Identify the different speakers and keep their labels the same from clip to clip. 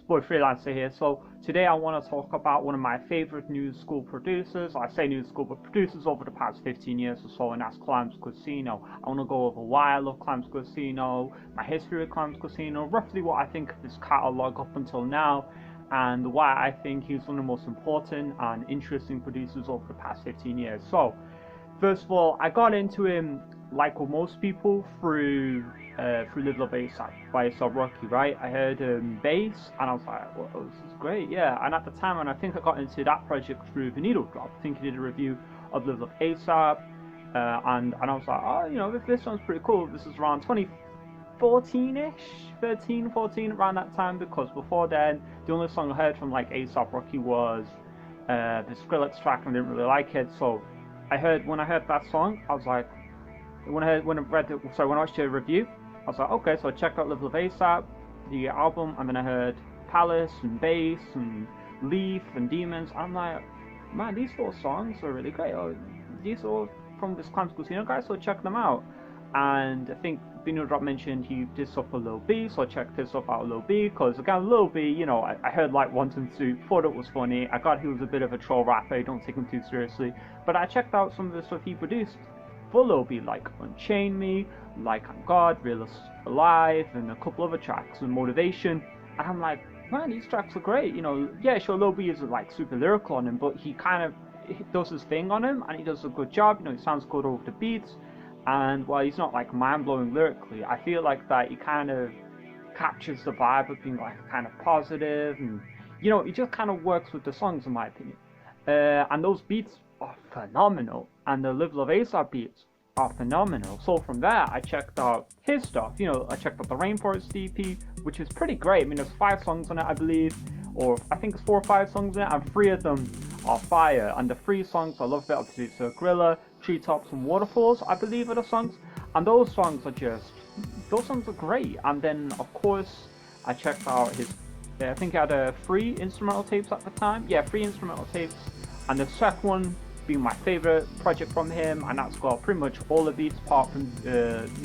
Speaker 1: boy Freelancer here. So today I want to talk about one of my favorite new school producers. I say new school, but producers over the past 15 years or so, and that's Clams Casino. I want to go over why I love Clams Casino, my history with Clams Casino, roughly what I think of his catalog up until now, and why I think he's one of the most important and interesting producers over the past 15 years. So first of all, I got into him like with most people through Live Love ASAP by A$AP Rocky, right? I heard bass and I was like, well, this is great, yeah. And at the time, and I think I got into that project through The Needle Drop. I think he did a review of Live Love ASAP, and I was like, oh, you know, this sounds pretty cool. This is around 2014-ish, 13, 14, around that time, because before then, the only song I heard from like A$AP Rocky was the Skrillex track, and I didn't really like it. So when I heard that song, I was like, when I watched the review, I was like, okay, so I checked out Live Love ASAP, the album, and then I heard Palace and Bass and Leaf and Demons. I'm like, man, these 4 songs are really great. Oh, these are all from this Clams Casino guy, so check them out. And I think Needle Drop mentioned he did stuff for Lil B, so I checked his stuff out with Lil B, because again, Lil B, you know, I heard like 1 and 2, thought it was funny. I got he was a bit of a troll rapper, don't take him too seriously. But I checked out some of the stuff he produced for Lil B, like Unchain Me, Like I'm God, Realist Alive, and a couple other tracks, and Motivation. And I'm like, man, these tracks are great. You know, yeah, sure, Lil B isn't like super lyrical on him, but he does his thing on him, and he does a good job. You know, he sounds good over the beats. And while he's not like mind-blowing lyrically, I feel like that he kind of captures the vibe of being like kind of positive, and you know, he just kind of works with the songs, in my opinion. And those beats are phenomenal, and the Live Love ASAP beats are phenomenal. So from there, I checked out his stuff. You know, I checked out the Rainforest EP, which is pretty great. I mean, there's 5 songs on it, I believe, or I think it's 4 or 5 songs in it, and 3 of them are fire. And the 3 songs I love it. Obviously, it's Gorilla, Treetops, and Waterfalls, I believe, are the songs. And those songs are great. And then, of course, I checked out his. I think he had 3 instrumental tapes at the time. Yeah, 3 instrumental tapes, and the second one being my favorite project from him, and that's got pretty much all the beats apart from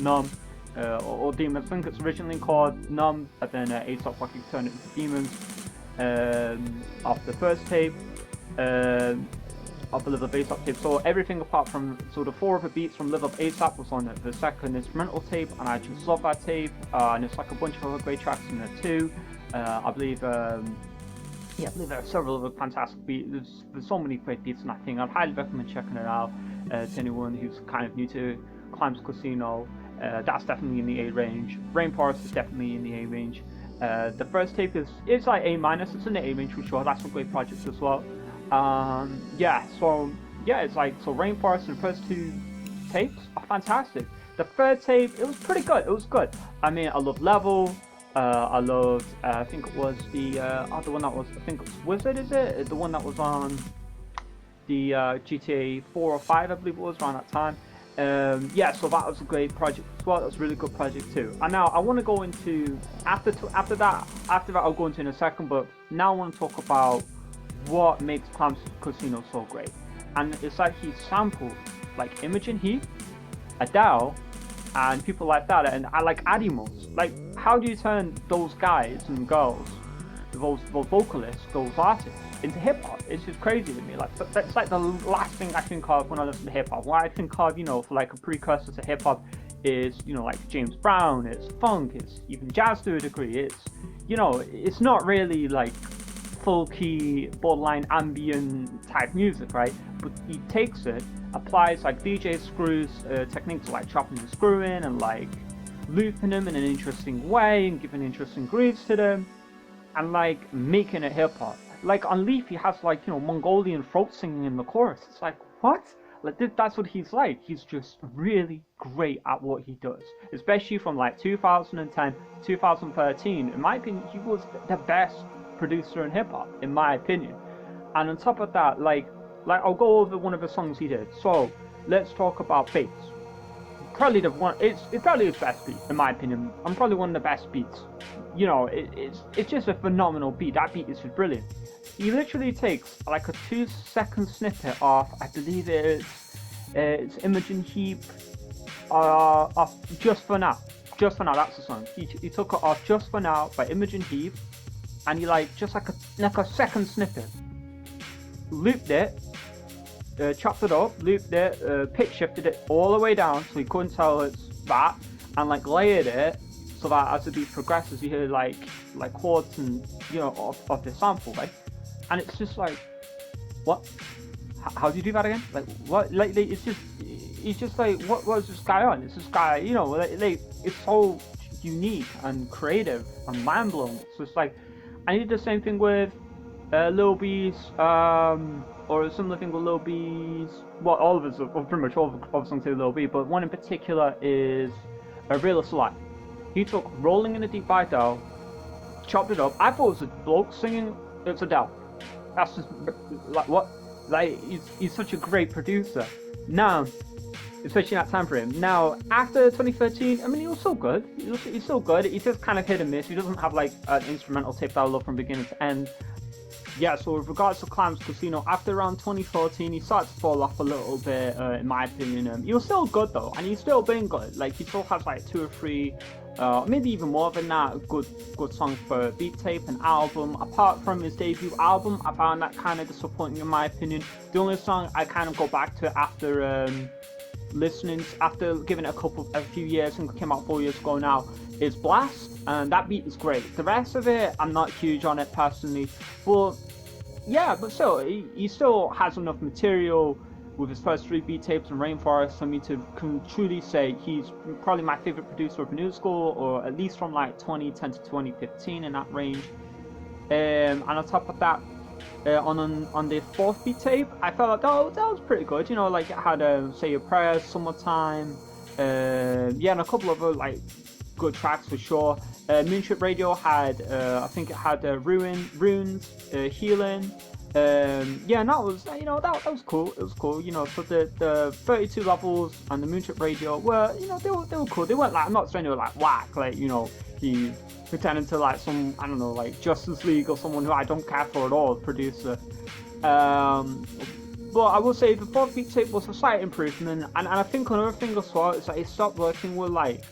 Speaker 1: Numb or Demons. I think it's originally called Numb, but then A$AP Rocky turned it into Demons off the first tape, of the Live Up ASAP tape. So everything apart from, so the 4 other beats from Live Up ASAP was on the second instrumental tape, and I just love that tape, and it's like a bunch of other great tracks in there too. I believe I believe there are several other fantastic beats. There's so many great beats in that thing. I'd highly recommend checking it out to anyone who's kind of new to Clams Casino. That's definitely in the A range. Rainforest is definitely in the A range. The first tape it's like A-, it's in the A range for sure. That's a great project as well. It's like, so Rainforest and the first 2 tapes are fantastic. The third tape, it was pretty good. It was good. I mean, I love Level. I loved, I think it was the other one that was, I think it was Wizard, is it? The one that was on the GTA 4 or 5, I believe it was, around that time. So that was a great project as well. That was a really good project too. And now I want to go into, after that I'll go into in a second, but now I want to talk about what makes Clams Casino so great. And it's like he sampled like Imogen Heap, Adele, and people like that, and I like Adimos. Like, how do you turn those guys and girls, those vocalists, those artists, into hip hop? It's just crazy to me. Like, that's like the last thing I think of when I listen to hip hop. What I think of, you know, for like a precursor to hip hop is, you know, like James Brown, it's funk, it's even jazz to a degree. It's, you know, it's not really like folky, borderline ambient type music, right? But he takes it, applies like DJ Screw's techniques, like chopping and screwing and like looping them in an interesting way and giving interesting grooves to them, and like making it hip hop. Like on Leaf, he has like, you know, Mongolian throat singing in the chorus. It's like, what? Like, that's what he's like. He's just really great at what he does, especially from like 2010 to 2013. In my opinion, he was the best producer in hip hop, in my opinion. And on top of that, like I'll go over one of the songs he did. So let's talk about Bass. Probably it's probably his best beat, in my opinion. I'm probably one of the best beats. You know, it's just a phenomenal beat. That beat is brilliant. He literally takes like a 2-second snippet off, I believe it's Imogen Heap, off Just For Now. Just For Now, that's the song. He took it off Just For Now by Imogen Heap, and he like just like a second snippet, looped it, chopped it up, looped it, pitch shifted it all the way down so you couldn't tell it's that, and like layered it so that as the beat progresses you hear like chords and of the sample, right? And it's just like, what? How do you do that again? Like what? Like it's just like, what was this guy on? It's this guy, like it's so unique and creative and mind blowing. So it's like I did the same thing with Lil B's, or a similar thing with Lil B's. Well, all of us, or pretty much all of songs to Lil B, but one in particular is Realist. He took Rolling in the Deep by Adele, chopped it up. I thought it was a bloke singing. It's Adele. That's just like what? Like he's such a great producer. Now, especially in that time frame. Now, after 2013, I mean, he was so good. He's so good. He just kind of hit and miss. He doesn't have like an instrumental tape that I love from beginning to end. Yeah, so with regards to Clams Casino, after around 2014, he started to fall off a little bit, in my opinion. He was still good though, and he's still been good. Like he still has like 2 or 3, maybe even more than that, good songs for beat tape and album. Apart from his debut album, I found that kind of disappointing in my opinion. The only song I kind of go back to after after giving it a few years, and it came out 4 years ago now, is Blast, and that beat is great. The rest of it, I'm not huge on it personally, but yeah, but still, he still has enough material with his first 3 beat tapes and Rainforest for me to truly say he's probably my favorite producer of new school, or at least from like 2010 to 2015, in that range. And on top of that, on the 4th beat tape, I felt like that was pretty good. Like it had Say Your Prayers, Summertime, yeah, and a couple of other like good tracks for sure. Moonship Radio had, I think it had Runes, Healing. Yeah, and that was, that was cool. It was cool. So the 32 levels and the Moonship Radio were, they were cool. They weren't like, I'm not saying they were like whack, like he pretending to like some, I don't know, like Justice League or someone who I don't care for at all, producer. But I will say the 4th beat tape was a slight improvement, and I think another thing as well is that it stopped working with like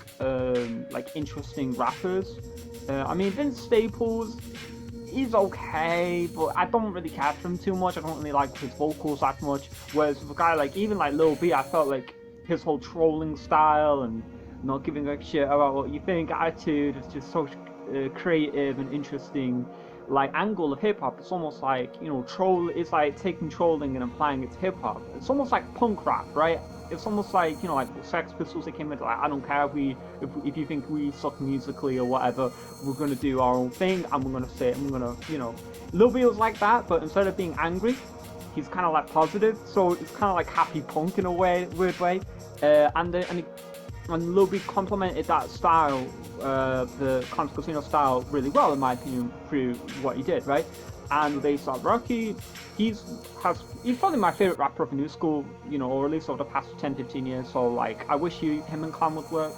Speaker 1: interesting rappers. I mean, Vince Staples, he's okay, but I don't really care for him too much. I don't really like his vocals that much. Whereas with a guy like, even like Lil B, I felt like his whole trolling style and not giving a shit about what you think attitude is just so creative and interesting. Like angle of hip hop, it's almost like it's like taking trolling and applying it to hip hop. It's almost like punk rap, right? It's almost like like Sex Pistols. They came with like, I don't care if you think we suck musically or whatever, we're gonna do our own thing and we're gonna say it, and we're gonna Lil B was like that, but instead of being angry, he's kind of like positive. So it's kind of like happy punk in a weird way. And Lil B complemented that style, the Clams Casino style, really well, in my opinion, through what he did, right? And with A$AP Rocky, he's probably my favorite rapper of new school, or at least over the past 10-15 years. So like, I wish him and Clam would work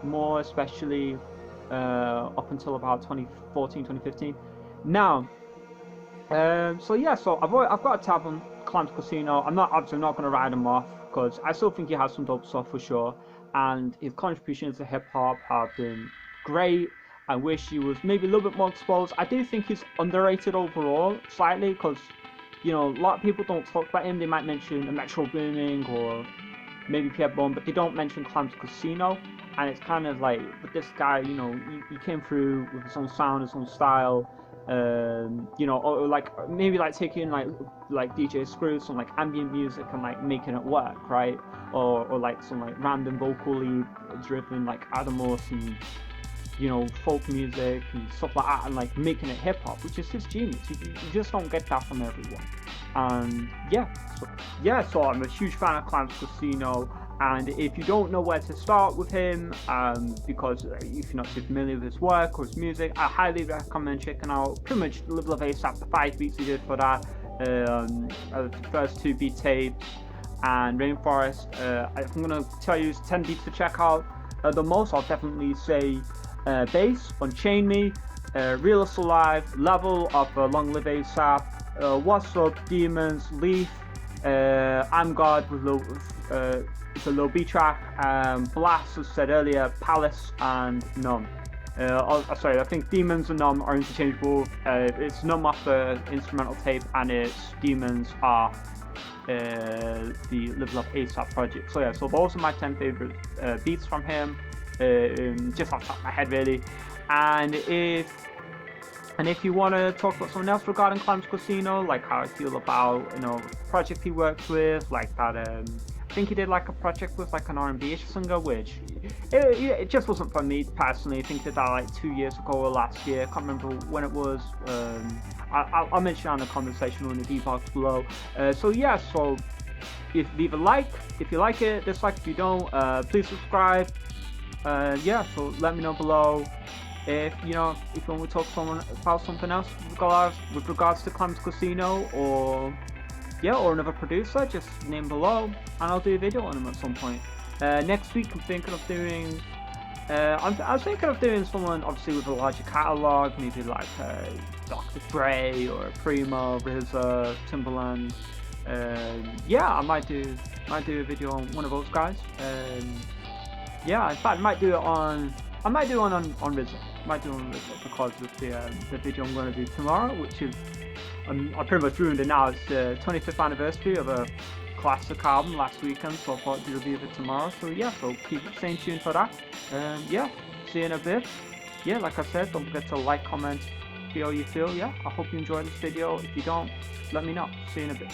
Speaker 1: more, especially up until about 2014, 2015. Now, so yeah, so I've got a tab on Clams Casino. I'm obviously not going to write him off, because I still think he has some dope stuff for sure. And his contributions to hip-hop have been great. I wish he was maybe a little bit more exposed. I do think he's underrated overall, slightly, because, a lot of people don't talk about him. They might mention a Metro Booming or maybe Pierre Bone, but they don't mention Clams Casino. And it's kind of like, but this guy, he came through with his own sound, his own style. Or like maybe like taking like DJ Screw, some like ambient music and like making it work, right? Or like some like random vocally driven like Adamos and folk music and stuff like that, and like making it hip hop, which is his genius. You just don't get that from everyone. And so I'm a huge fan of Clams Casino. And if you don't know where to start with him, because if you're not too familiar with his work or his music, I highly recommend checking out pretty much Level of A$AP, the 5 beats he did for that, the first 2 beat tapes, and Rainforest. I'm going to tell you 10 beats to check out. The most, I'll definitely say Bass, Unchain Me, Realist Alive, Level of Long Live A$AP, What's Up, Demons, Leaf, I'm God with it's a Lil B track, Blast, as said earlier, Palace, and Numb. Sorry, I think Demons and Numb are interchangeable. It's Numb off the instrumental tape, and it's Demons are the Level Up ASAP project. So yeah, so those are my 10 favorite beats from him, just off the top of my head really. And if you want to talk about something else regarding Clams Casino, like how I feel about, you know, the project he worked with, like that, I think he did like a project with like an R&B-ish singer, which it just wasn't for me personally. I think they did that like 2 years ago or last year. I can't remember when it was. I'll mention it on the conversation in the D-box below. So yeah, so if leave a like if you like it, dislike if you don't. Please subscribe. Yeah, so let me know below. If you want to talk to someone about something else with regards to Clams Casino or another producer, just name below and I'll do a video on them at some point. Next week I'm thinking of doing I was thinking of doing someone obviously with a larger catalogue, maybe like Dr. Dre or Primo, RZA, Timbaland. I might do a video on one of those guys. Yeah, in fact I might do it on RZA. Might do on RZA because of the video I'm going to do tomorrow, which is I pretty much ruined it now. It's the 25th anniversary of a classic album last weekend, so I thought I'd do a review of it tomorrow. So yeah, so keep staying tuned for that. Yeah, see you in a bit. Yeah, like I said, don't forget to like, comment, feel how you feel. Yeah, I hope you enjoyed this video. If you don't, let me know. See you in a bit.